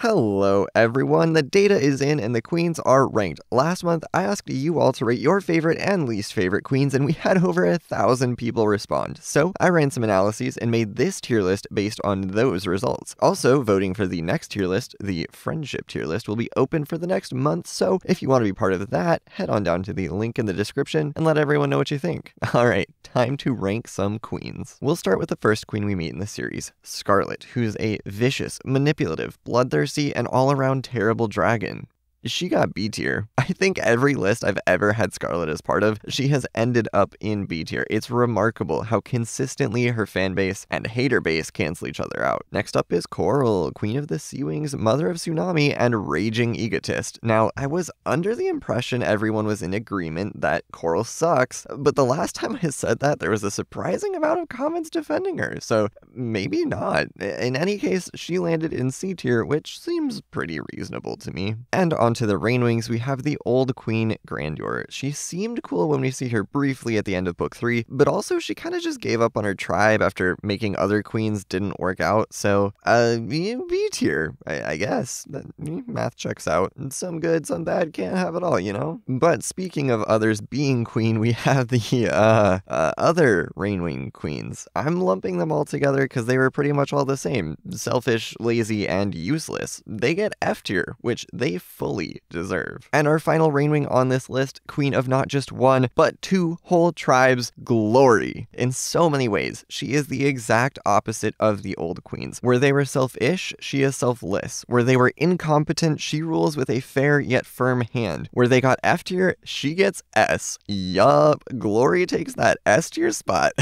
Hello everyone, the data is in and the queens are ranked. Last month, I asked you all to rate your favorite and least favorite queens and we had over 1,000 people respond. So I ran some analyses and made this tier list based on those results. Also, voting for the next tier list, the friendship tier list, will be open for the next month, so if you want to be part of that, head on down to the link in the description and let everyone know what you think. Alright, time to rank some queens. We'll start with the first queen we meet in the series, Scarlet, who's a vicious, manipulative, bloodthirsty, and all-around terrible dragon. She got B tier. I think every list I've ever had Scarlet as part of, she has ended up in B tier. It's remarkable how consistently her fanbase and hater base cancel each other out. Next up is Coral, Queen of the Sea Wings, Mother of Tsunami, and Raging Egotist. Now, I was under the impression everyone was in agreement that Coral sucks, but the last time I said that, there was a surprising amount of comments defending her, so maybe not. In any case, she landed in C tier, which seems pretty reasonable to me. And onto the Rainwings, we have the old queen, Grandeur. She seemed cool when we see her briefly at the end of book 3, but also she kind of just gave up on her tribe after making other queens didn't work out, so, B tier, I guess. Math checks out. Some good, some bad, can't have it all, you know? But speaking of others being queen, we have the, other Rainwing queens. I'm lumping them all together because they were pretty much all the same. Selfish, lazy, and useless. They get F tier, which they fully deserve. And our final Rainwing on this list, queen of not just one, but 2 whole tribes, Glory. In so many ways, she is the exact opposite of the old queens. Where they were selfish, she is selfless. Where they were incompetent, she rules with a fair yet firm hand. Where they got F tier, she gets S. Yup, Glory takes that S tier spot.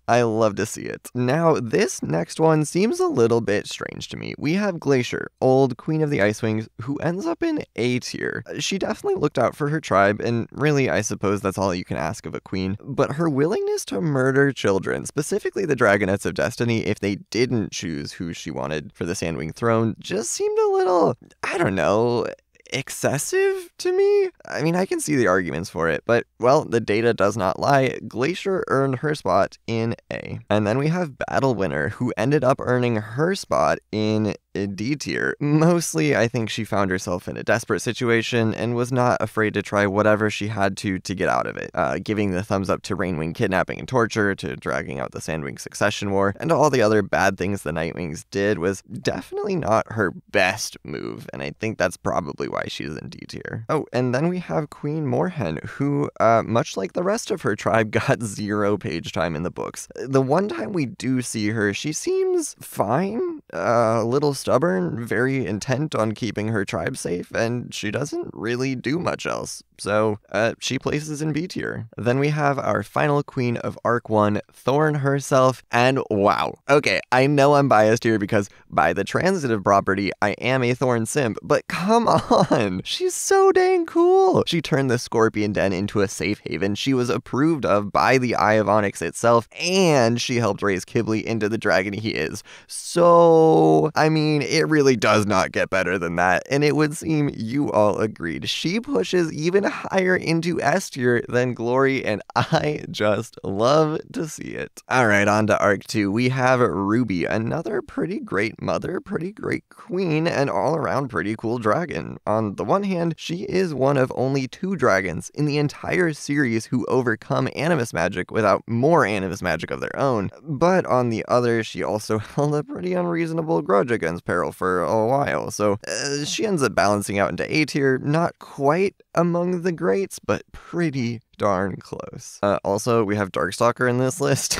I love to see it. Now, this next one seems a little bit strange to me. We have Glacier, old Queen of the Ice Wings, who ends up in A tier. She definitely looked out for her tribe, and really, I suppose that's all you can ask of a queen. But her willingness to murder children, specifically the Dragonettes of Destiny, if they didn't choose who she wanted for the Sandwing throne, just seemed a little, I don't know, excessive to me? I mean, I can see the arguments for it, but, well, the data does not lie. Glacier earned her spot in A. And then we have Battlewinner, who ended up earning her spot in D tier. Mostly, I think she found herself in a desperate situation and was not afraid to try whatever she had to get out of it. Giving the thumbs up to Rainwing kidnapping and torture, to dragging out the Sandwing succession war, and all the other bad things the Nightwings did was definitely not her best move, and I think that's probably why she's in D tier. Oh, and then we have Queen Moorhen, who, much like the rest of her tribe, got 0 page time in the books. The one time we do see her, she seems fine, a little stubborn, very intent on keeping her tribe safe, and she doesn't really do much else. So, she places in B tier. Then we have our final queen of Arc 1, Thorn herself, and wow. Okay, I know I'm biased here because by the transitive property, I am a Thorn simp, but come on! She's so dang cool! She turned the Scorpion Den into a safe haven, she was approved of by the Eye of Onyx itself, and she helped raise Kibli into the dragon he is. So, I mean, it really does not get better than that, and it would seem you all agreed. She pushes even higher into S tier than Glory, and I just love to see it. Alright, on to Arc 2. We have Ruby, another pretty great mother, pretty great queen, and all-around pretty cool dragon. On the one hand, she is one of only 2 dragons in the entire series who overcome animus magic without more animus magic of their own, but on the other, she also held a pretty unreasonable grudge against Peril for a while, so she ends up balancing out into A tier, not quite among the greats, but pretty darn close. Also, we have Darkstalker in this list.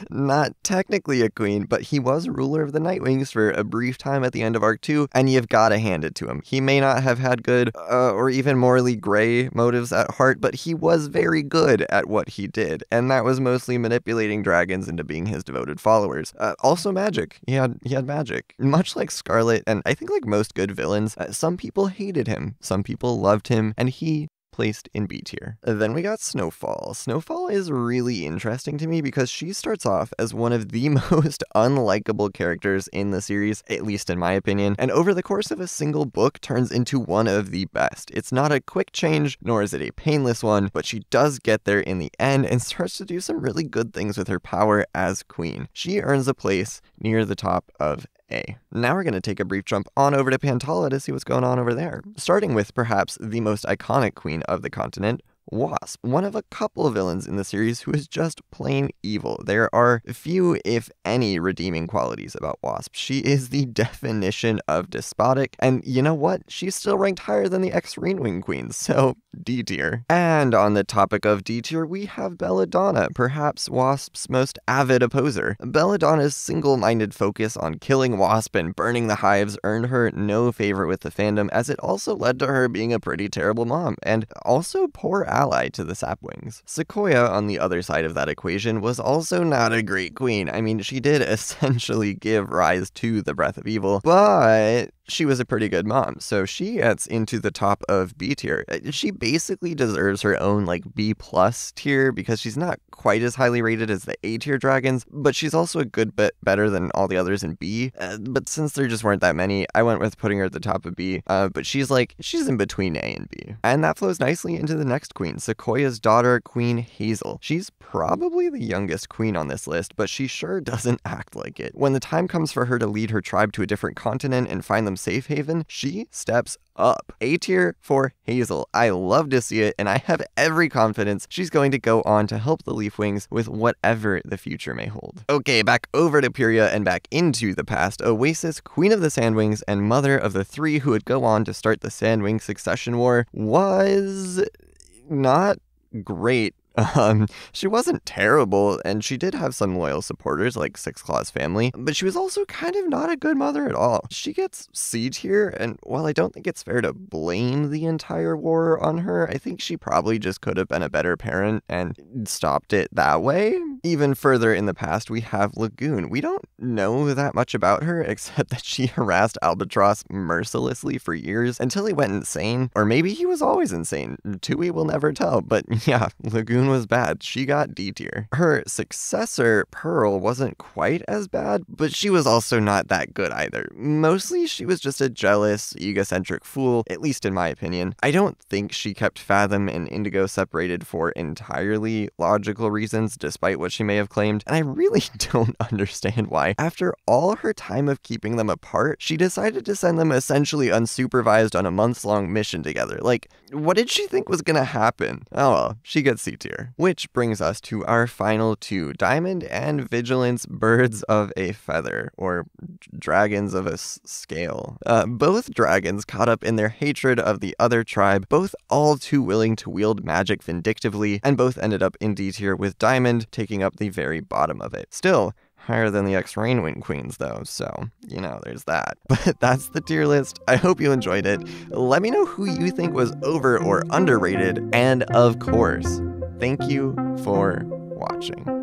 Not technically a queen, but he was ruler of the Nightwings for a brief time at the end of Arc 2, and you've gotta hand it to him. He may not have had good, or even morally gray motives at heart, but he was very good at what he did, and that was mostly manipulating dragons into being his devoted followers. Also magic. He had magic. Much like Scarlet, and I think like most good villains, some people hated him, some people loved him, and he placed in B tier. Then we got Snowfall. Snowfall is really interesting to me because she starts off as one of the most unlikable characters in the series, at least in my opinion, and over the course of a single book turns into one of the best. It's not a quick change, nor is it a painless one, but she does get there in the end and starts to do some really good things with her power as queen. She earns a place near the top of A. Now we're going to take a brief jump on over to Pantala to see what's going on over there. Starting with perhaps the most iconic queen of the continent, Wasp, one of a couple of villains in the series who is just plain evil. There are few, if any, redeeming qualities about Wasp. She is the definition of despotic, and you know what? She's still ranked higher than the ex-Rainwing queens, so D tier. And on the topic of D tier, we have Belladonna, perhaps Wasp's most avid opposer. Belladonna's single-minded focus on killing Wasp and burning the hives earned her no favor with the fandom, as it also led to her being a pretty terrible mom, and also poor ally to the Sapwings. Sequoia, on the other side of that equation, was also not a great queen. I mean, she did essentially give rise to the Breath of Evil, but she was a pretty good mom, so she gets into the top of B tier. She basically deserves her own, like, B+ tier, because she's not quite as highly rated as the A tier dragons, but she's also a good bit better than all the others in B. But since there just weren't that many, I went with putting her at the top of B, but she's in between A and B. And that flows nicely into the next queen, Sequoia's daughter, Queen Hazel. She's probably the youngest queen on this list, but she sure doesn't act like it. When the time comes for her to lead her tribe to a different continent and find them safe haven, she steps up. A tier for Hazel. I love to see it, and I have every confidence she's going to go on to help the Leafwings with whatever the future may hold. Okay, back over to Pyria and back into the past. Oasis, Queen of the Sandwings and mother of the 3 who would go on to start the Sandwing Succession War, was not great. She wasn't terrible, and she did have some loyal supporters like Six Claw's family, but she was also kind of not a good mother at all. She gets C tier, and while I don't think it's fair to blame the entire war on her, I think she probably just could have been a better parent and stopped it that way. Even further in the past, we have Lagoon. We don't know that much about her, except that she harassed Albatross mercilessly for years until he went insane, or maybe he was always insane. Tui will never tell, but yeah, Lagoon was bad. She got D tier. Her successor, Pearl, wasn't quite as bad, but she was also not that good either. Mostly, she was just a jealous, egocentric fool, at least in my opinion. I don't think she kept Fathom and Indigo separated for entirely logical reasons, despite what she may have claimed, and I really don't understand why, after all her time of keeping them apart, she decided to send them essentially unsupervised on a months-long mission together. Like, what did she think was gonna happen? Oh well, she gets C tier. Which brings us to our final 2, Diamond and Vigilance, Birds of a Feather, or Dragons of a Scale. Both dragons caught up in their hatred of the other tribe, both all too willing to wield magic vindictively, and both ended up in D tier, with Diamond taking up the very bottom of it. Still, higher than the ex-Rainwing queens though, so, you know, there's that. But that's the tier list. I hope you enjoyed it. Let me know who you think was over or underrated, and of course, thank you for watching.